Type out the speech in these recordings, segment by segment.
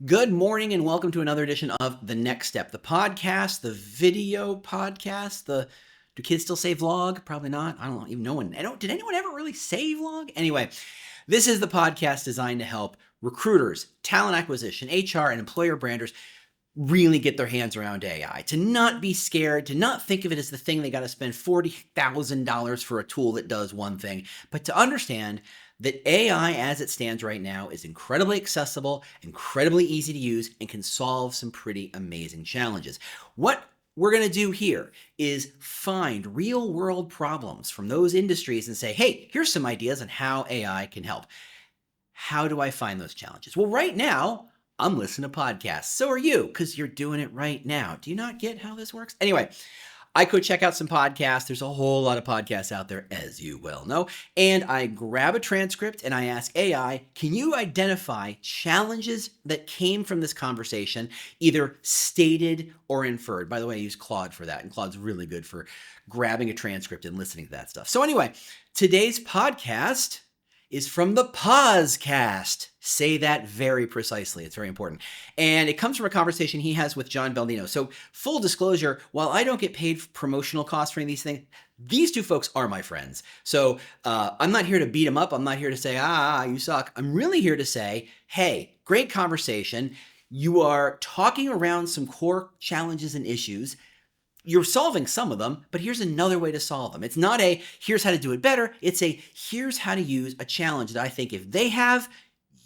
Good morning and welcome to another edition of The Next Step, the podcast, the video podcast, do kids still say vlog? Probably not. I don't even know. Did anyone ever really say vlog? Anyway, this is the podcast designed to help recruiters, talent acquisition, HR, and employer branders really get their hands around AI, to not be scared, to not think of it as the thing they got to spend $40,000 for a tool that does one thing, but to understand that AI as it stands right now is incredibly accessible, incredibly easy to use, and can solve some pretty amazing challenges. What we're going to do here is find real world problems from those industries and say, hey, here's some ideas on how AI can help. How do I find those challenges? Well, right now, I'm listening to podcasts. So are you, because you're doing it right now. Do you not get how this works? Anyway, I could check out some podcasts. There's a whole lot of podcasts out there, as you well know. And I grab a transcript and I ask AI, can you identify challenges that came from this conversation, either stated or inferred? By the way, I use Claude for that. And Claude's really good for grabbing a transcript and listening to that stuff. So anyway, today's podcast is from the Pausecast. Say that very precisely. It's very important. And it comes from a conversation he has with John Baldino. So full disclosure, while I don't get paid for promotional costs for any of these things, these two folks are my friends. So I'm not here to beat them up. I'm not here to say, you suck. I'm really here to say, hey, great conversation. You are talking around some core challenges and issues. You're solving some of them, but here's another way to solve them. It's not a, here's how to do it better. It's a, here's how to use a challenge that I think if they have,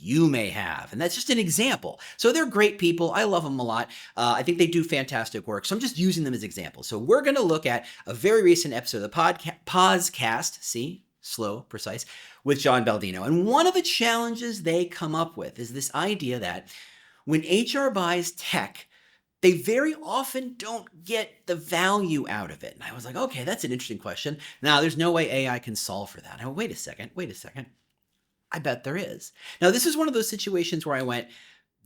you may have. And that's just an example. So they're great people. I love them a lot. I think they do fantastic work. So I'm just using them as examples. So we're going to look at a very recent episode of the Pausecast, see, slow, precise, with John Baldino. And one of the challenges they come up with is this idea that when HR buys tech, they very often don't get the value out of it. And I was like, okay, that's an interesting question. Now, there's no way AI can solve for that. Now, wait a second. I bet there is. Now, this is one of those situations where I went,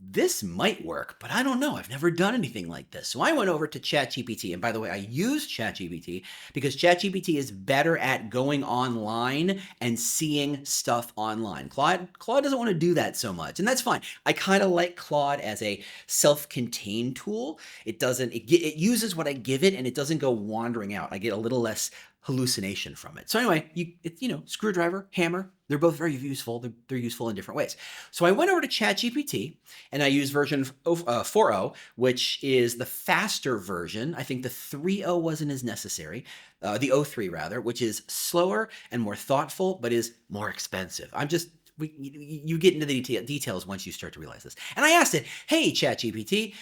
this might work, but I don't know. I've never done anything like this. So I went over to ChatGPT. And by the way, I use ChatGPT because ChatGPT is better at going online and seeing stuff online. Claude doesn't want to do that so much, and that's fine. I kind of like Claude as a self-contained tool. It uses what I give it, and it doesn't go wandering out. I get a little less hallucination from it. So anyway, screwdriver, hammer, they're both very useful. They're useful in different ways. So I went over to ChatGPT and I used version 4.0, which is the faster version. I think the 3.0 wasn't as necessary. The 0.3 rather, which is slower and more thoughtful, but is more expensive. You get into the details once you start to realize this. And I asked it, hey, ChatGPT,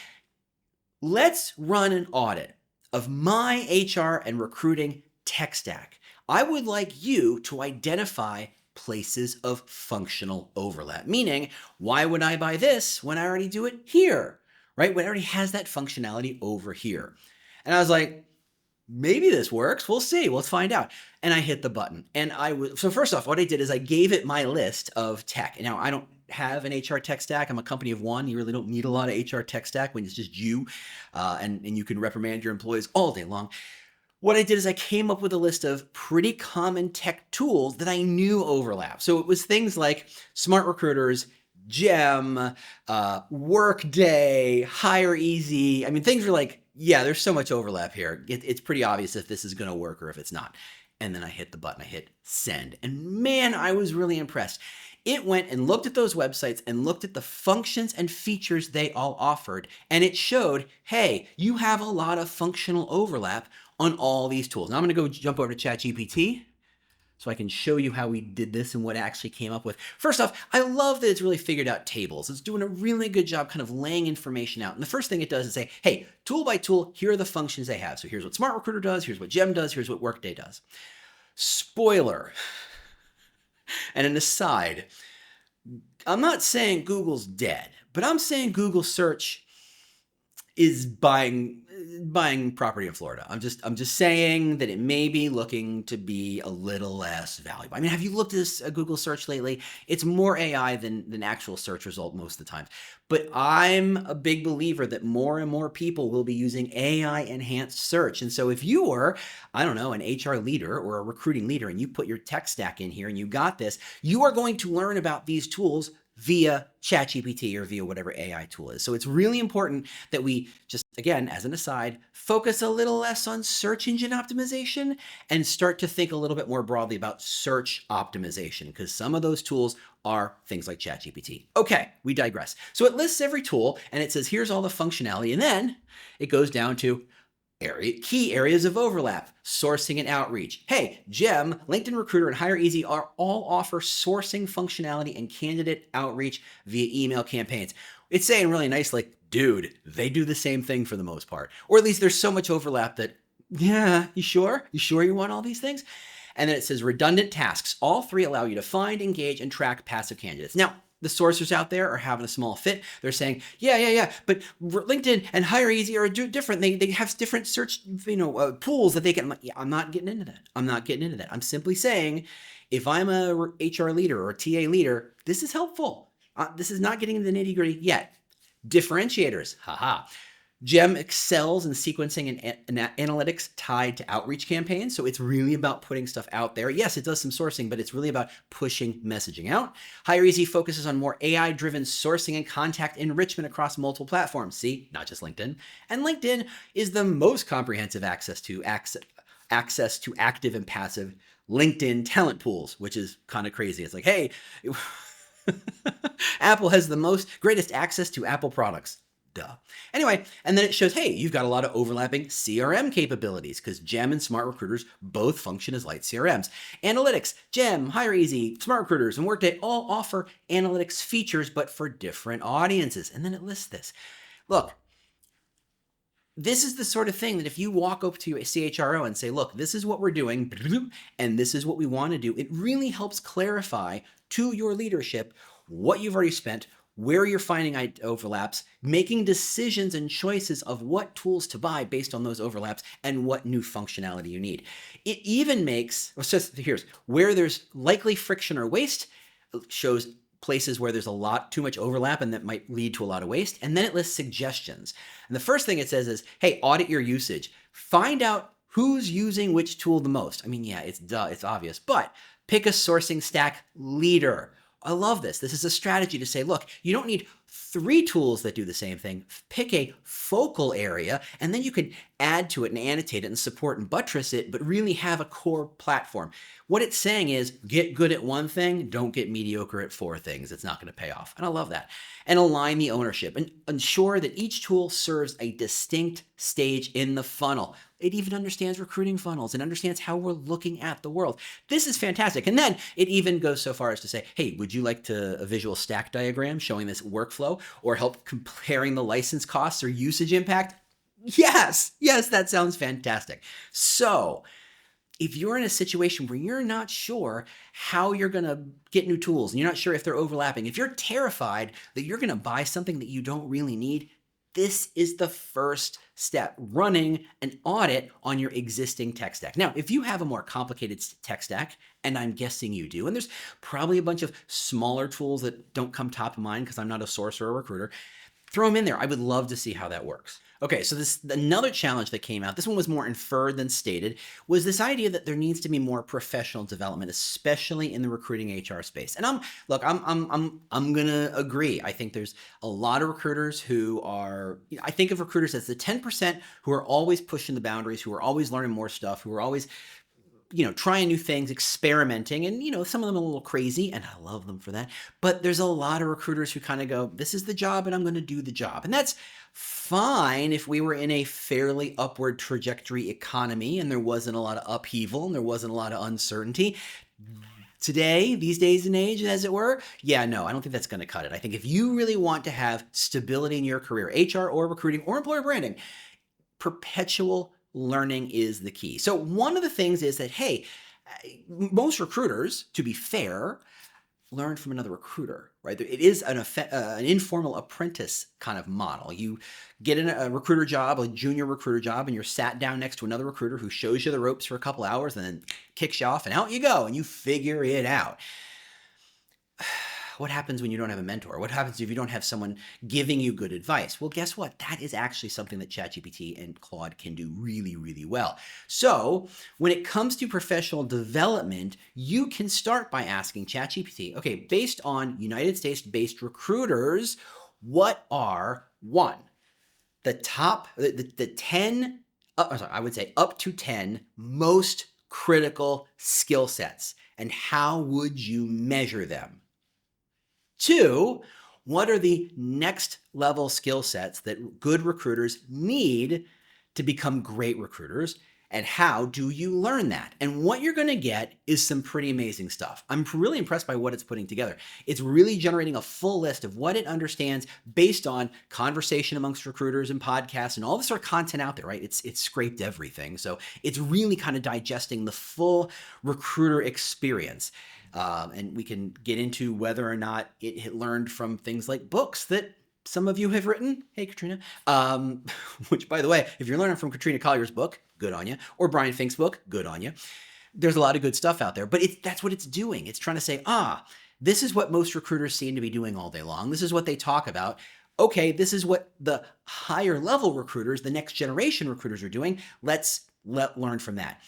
let's run an audit of my HR and recruiting tech stack. I would like you to identify places of functional overlap. Meaning, why would I buy this when I already do it here, right? When it already has that functionality over here. And I was like, maybe this works. We'll see. Let's find out. And I hit the button. And so first off, what I did is I gave it my list of tech. Now, I don't have an HR tech stack. I'm a company of one. You really don't need a lot of HR tech stack when it's just you, and you can reprimand your employees all day long. What I did is I came up with a list of pretty common tech tools that I knew overlap. So it was things like Smart Recruiters, Gem, Workday, Hire Easy. I mean, things were like, yeah, there's so much overlap here. It's pretty obvious if this is going to work or if it's not. And then I hit the button, I hit send. And man, I was really impressed. It went and looked at those websites and looked at the functions and features they all offered. And it showed, hey, you have a lot of functional overlap on all these tools. Now I'm going to go jump over to ChatGPT so I can show you how we did this and what it actually came up with. First off, I love that it's really figured out tables. It's doing a really good job kind of laying information out. And the first thing it does is say, hey, tool by tool, here are the functions they have. So here's what Smart Recruiter does, here's what Gem does, here's what Workday does. Spoiler, and an aside, I'm not saying Google's dead, but I'm saying Google search is buying property in Florida. I'm just saying that it may be looking to be a little less valuable. I mean, have you looked at Google search lately? It's more AI than actual search result most of the time. But I'm a big believer that more and more people will be using AI enhanced search. And so if you are, I don't know, an HR leader or a recruiting leader and you put your tech stack in here and you got this, you are going to learn about these tools via ChatGPT or via whatever AI tool is. So it's really important that we just, again, as an aside, focus a little less on search engine optimization and start to think a little bit more broadly about search optimization, because some of those tools are things like ChatGPT. Okay, we digress. So it lists every tool and it says, here's all the functionality. And then it goes down to key areas of overlap, sourcing and outreach. Hey, Gem, LinkedIn Recruiter, and Hire Easy all offer sourcing functionality and candidate outreach via email campaigns. It's saying really nicely, dude, they do the same thing for the most part. Or at least there's so much overlap that, yeah, you sure? You sure you want all these things? And then it says redundant tasks. All three allow you to find, engage, and track passive candidates. Now, the sourcers out there are having a small fit. They're saying, yeah, but LinkedIn and Hire Easy are different. They have different search, tools that they can. I'm not getting into that. I'm simply saying, if I'm a HR leader or a TA leader, this is helpful. This is not getting into the nitty-gritty yet. Differentiators, haha. Gem excels in sequencing and analytics tied to outreach campaigns. So it's really about putting stuff out there. Yes, it does some sourcing, but it's really about pushing messaging out. Hire Easy focuses on more AI-driven sourcing and contact enrichment across multiple platforms. See, not just LinkedIn. And LinkedIn is the most comprehensive access to active and passive LinkedIn talent pools, which is kind of crazy. It's like, hey, Apple has the greatest access to Apple products. Duh. Anyway, and then it shows, hey, you've got a lot of overlapping CRM capabilities because Gem and Smart Recruiters both function as light CRMs. Analytics, Gem, Hire Easy, Smart Recruiters, and Workday all offer analytics features, but for different audiences. And then it lists this. Look, this is the sort of thing that if you walk up to a CHRO and say, look, this is what we're doing, and this is what we want to do, it really helps clarify to your leadership what you've already spent, where you're finding overlaps, making decisions and choices of what tools to buy based on those overlaps and what new functionality you need. It even makes, here's where there's likely friction or waste, shows places where there's too much overlap and that might lead to a lot of waste. And then it lists suggestions. And the first thing it says is, hey, audit your usage. Find out who's using which tool the most. I mean, yeah, it's obvious, but pick a sourcing stack leader. I love this. This is a strategy to say, look, you don't need 3 tools that do the same thing. Pick a focal area, and then you can add to it and annotate it and support and buttress it, but really have a core platform. What it's saying is get good at one thing, don't get mediocre at 4 things. It's not going to pay off. And I love that. And align the ownership and ensure that each tool serves a distinct stage in the funnel. It even understands recruiting funnels and understands how we're looking at the world. This is fantastic. And then it even goes so far as to say, hey, would you like a visual stack diagram showing this workflow or help comparing the license costs or usage impact? Yes, that sounds fantastic. So if you're in a situation where you're not sure how you're going to get new tools and you're not sure if they're overlapping, if you're terrified that you're going to buy something that you don't really need, this is the first step, running an audit on your existing tech stack. Now, if you have a more complicated tech stack, and I'm guessing you do, and there's probably a bunch of smaller tools that don't come top of mind because I'm not a sourcer or a recruiter, throw them in there. I would love to see how that works. Okay, so another challenge that came out, this one was more inferred than stated, was this idea that there needs to be more professional development, especially in the recruiting HR space. And I'm gonna agree. I think there's a lot of recruiters who are, I think of recruiters as the 10% who are always pushing the boundaries, who are always learning more stuff, who are always trying new things, experimenting, and, some of them are a little crazy, and I love them for that. But there's a lot of recruiters who kind of go, this is the job, and I'm going to do the job. And that's fine if we were in a fairly upward trajectory economy, and there wasn't a lot of upheaval, and there wasn't a lot of uncertainty. Today, these days and age, as it were, I don't think that's going to cut it. I think if you really want to have stability in your career, HR or recruiting or employer branding, perpetual learning is the key. So one of the things is that, hey, most recruiters, to be fair, learn from another recruiter, right? It is an informal apprentice kind of model. You get in a recruiter job, a junior recruiter job, and you're sat down next to another recruiter who shows you the ropes for a couple hours and then kicks you off and out you go and you figure it out. what happens when you don't have a mentor? What happens if you don't have someone giving you good advice? Well, guess what? That is actually something that ChatGPT and Claude can do really, really well. So when it comes to professional development, you can start by asking ChatGPT, okay, based on United States-based recruiters, what are, one, the 10, I would say up to 10 most critical skill sets, and how would you measure them? Two, what are the next level skill sets that good recruiters need to become great recruiters? And how do you learn that? And what you're going to get is some pretty amazing stuff. I'm really impressed by what it's putting together. It's really generating a full list of what it understands based on conversation amongst recruiters and podcasts and all the sort of content out there, right? It's scraped everything. So it's really kind of digesting the full recruiter experience. And we can get into whether or not it learned from things like books that some of you have written. Hey, Katrina. Which, by the way, if you're learning from Katrina Collier's book, good on you. Or Brian Fink's book, good on you. There's a lot of good stuff out there. But that's what it's doing. It's trying to say, this is what most recruiters seem to be doing all day long. This is what they talk about. Okay, this is what the higher level recruiters, the next generation recruiters are doing. Let's learn from that.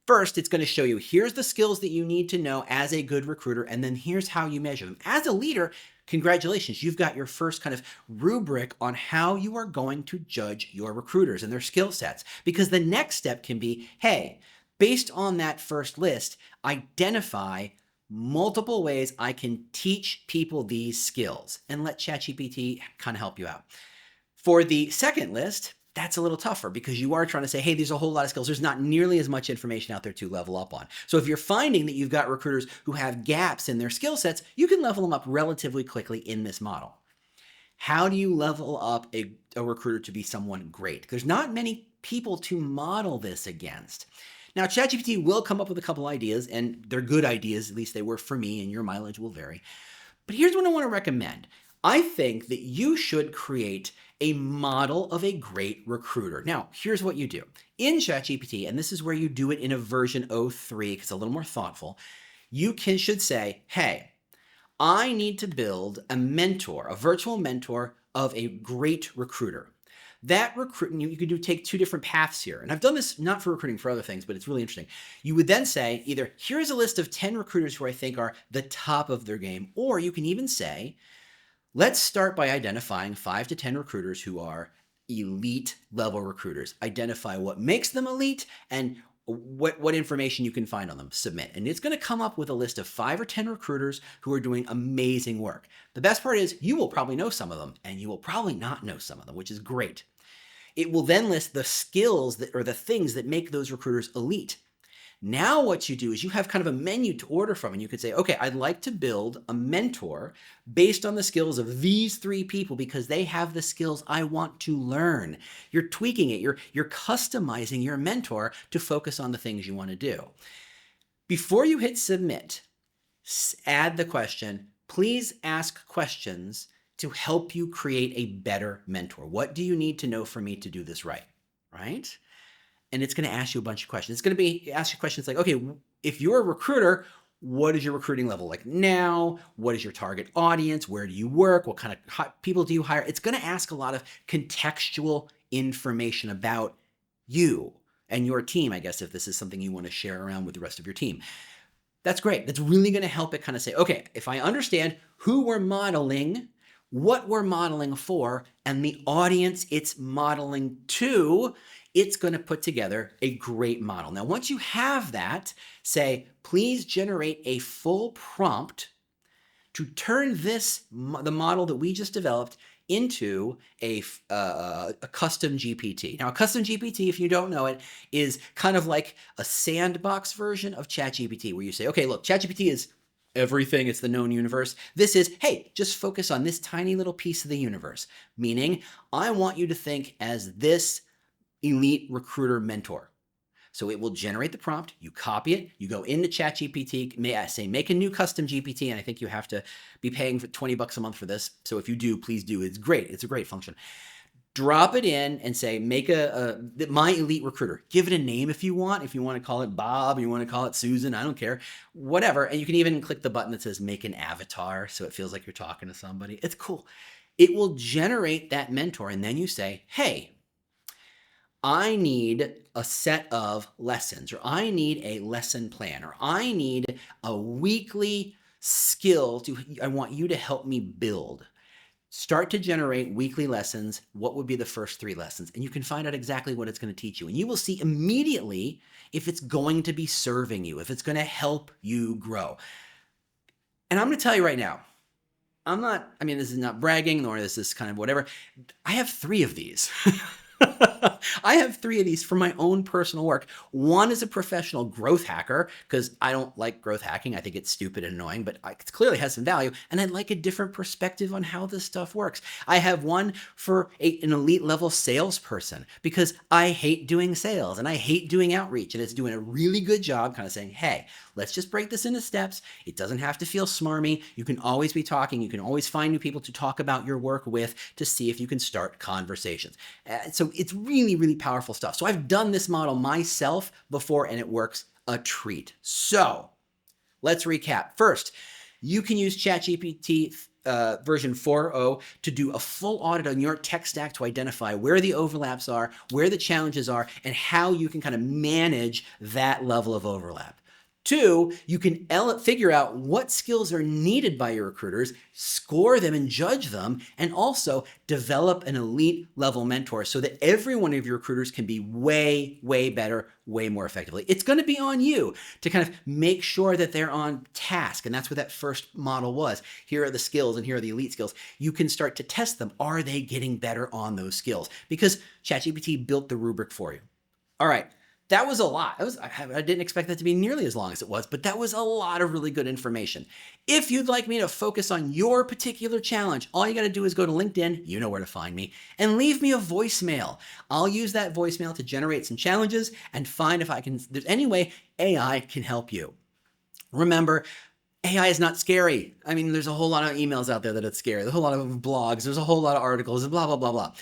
First, it's going to show you, here's the skills that you need to know as a good recruiter, and then here's how you measure them. As a leader, congratulations, you've got your first kind of rubric on how you are going to judge your recruiters and their skill sets. Because the next step can be, hey, based on that first list, identify multiple ways I can teach people these skills, and let ChatGPT kind of help you out. For the second list, that's a little tougher because you are trying to say, hey, there's a whole lot of skills. There's not nearly as much information out there to level up on. So if you're finding that you've got recruiters who have gaps in their skill sets, you can level them up relatively quickly in this model. How do you level up a recruiter to be someone great? There's not many people to model this against. Now, ChatGPT will come up with a couple ideas, and they're good ideas, at least they were for me, and your mileage will vary. But here's what I want to recommend. I think that you should create a model of a great recruiter. Now, here's what you do. In ChatGPT, and this is where you do it in a version 03, because it's a little more thoughtful, you should say, hey, I need to build a mentor, a virtual mentor of a great recruiter. That recruiting, you could take two different paths here. And I've done this not for recruiting, for other things, but it's really interesting. You would then say either, here's a list of 10 recruiters who I think are the top of their game, or you can even say, let's start by identifying 5 to 10 recruiters who are elite level recruiters. Identify what makes them elite and what information you can find on them. Submit. And it's going to come up with a list of 5 or 10 recruiters who are doing amazing work. The best part is you will probably know some of them, and you will probably not know some of them, which is great. It will then list the skills or the things that make those recruiters elite. Now what you do is you have kind of a menu to order from, and you could say, okay, I'd like to build a mentor based on the skills of these 3 people because they have the skills I want to learn. You're tweaking it. You're customizing your mentor to focus on the things you want to do. Before you hit submit, add the question, please ask questions to help you create a better mentor. What do you need to know for me to do this right? Right? And it's going to ask you a bunch of questions. It's going to ask you questions like, okay, if you're a recruiter, what is your recruiting level like now? What is your target audience? Where do you work? What kind of people do you hire? It's going to ask a lot of contextual information about you and your team, I guess, if this is something you want to share around with the rest of your team. That's great. That's really going to help it kind of say, okay, if I understand who we're modeling, what we're modeling for, and the audience it's modeling to, it's going to put together a great model. Now, once you have that, say, please generate a full prompt to turn the model that we just developed into a custom GPT. Now, a custom GPT, if you don't know it, is kind of like a sandbox version of ChatGPT, where you say, okay, look, ChatGPT is everything. It's the known universe. This is, hey, just focus on this tiny little piece of the universe. Meaning, I want you to think as this elite recruiter mentor. So it will generate the prompt, you copy it, you go into ChatGPT, make a new custom GPT, and I think you have to be paying for $20 a month for this. So if you do, please do. It's great. It's a great function. drop it in and say, make my elite recruiter. Give it a name if you want. If you want to call it Bob, you want to call it Susan, I don't care, whatever. And you can even click the button that says make an avatar so it feels like you're talking to somebody. It's cool. It will generate that mentor. And then you say, hey, I need a set of lessons, or I need a lesson plan, or I need a weekly skill I want you to help me build. Start to generate weekly lessons. What would be the first 3 lessons? And you can find out exactly what it's going to teach you. And you will see immediately if it's going to be serving you, if it's going to help you grow. And I'm going to tell you right now, this is not bragging, nor this is kind of whatever. I have 3 of these. I have 3 of these for my own personal work. One is a professional growth hacker, because I don't like growth hacking. I think it's stupid and annoying, but it clearly has some value. And I'd like a different perspective on how this stuff works. I have one for an elite level salesperson, because I hate doing sales and I hate doing outreach. And it's doing a really good job kind of saying, hey, let's just break this into steps. It doesn't have to feel smarmy. You can always be talking. You can always find new people to talk about your work with to see if you can start conversations. So it's really, really powerful stuff. So I've done this model myself before and it works a treat. So let's recap. First, you can use ChatGPT version 4.0 to do a full audit on your tech stack to identify where the overlaps are, where the challenges are, and how you can kind of manage that level of overlap. 2, you can figure out what skills are needed by your recruiters, score them and judge them, and also develop an elite level mentor so that every one of your recruiters can be way, way better, way more effectively. It's going to be on you to kind of make sure that they're on task. And that's what that first model was. Here are the skills and here are the elite skills. You can start to test them. Are they getting better on those skills? Because ChatGPT built the rubric for you. All right. That was a lot. I didn't expect that to be nearly as long as it was, but that was a lot of really good information. If you'd like me to focus on your particular challenge, all you got to do is go to LinkedIn, you know where to find me, and leave me a voicemail. I'll use that voicemail to generate some challenges and find if there's any way AI can help you. Remember, AI is not scary. There's a whole lot of emails out there that it's scary. There's a whole lot of blogs. There's a whole lot of articles and blah, blah, blah, blah.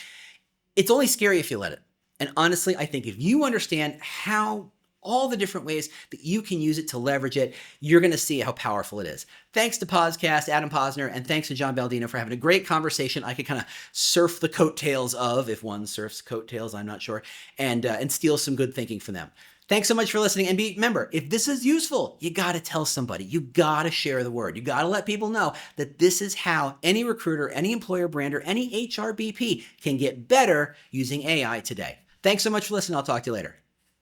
It's only scary if you let it. And honestly, I think if you understand how all the different ways that you can use it to leverage it, you're going to see how powerful it is. Thanks to Podcast, Adam Posner, and thanks to John Baldino for having a great conversation. I could kind of surf the coattails of, if one surfs coattails, I'm not sure, and steal some good thinking from them. Thanks so much for listening. And remember, if this is useful, you got to tell somebody. You got to share the word. You got to let people know that this is how any recruiter, any employer brander, any HRBP can get better using AI today. Thanks so much for listening. I'll talk to you later.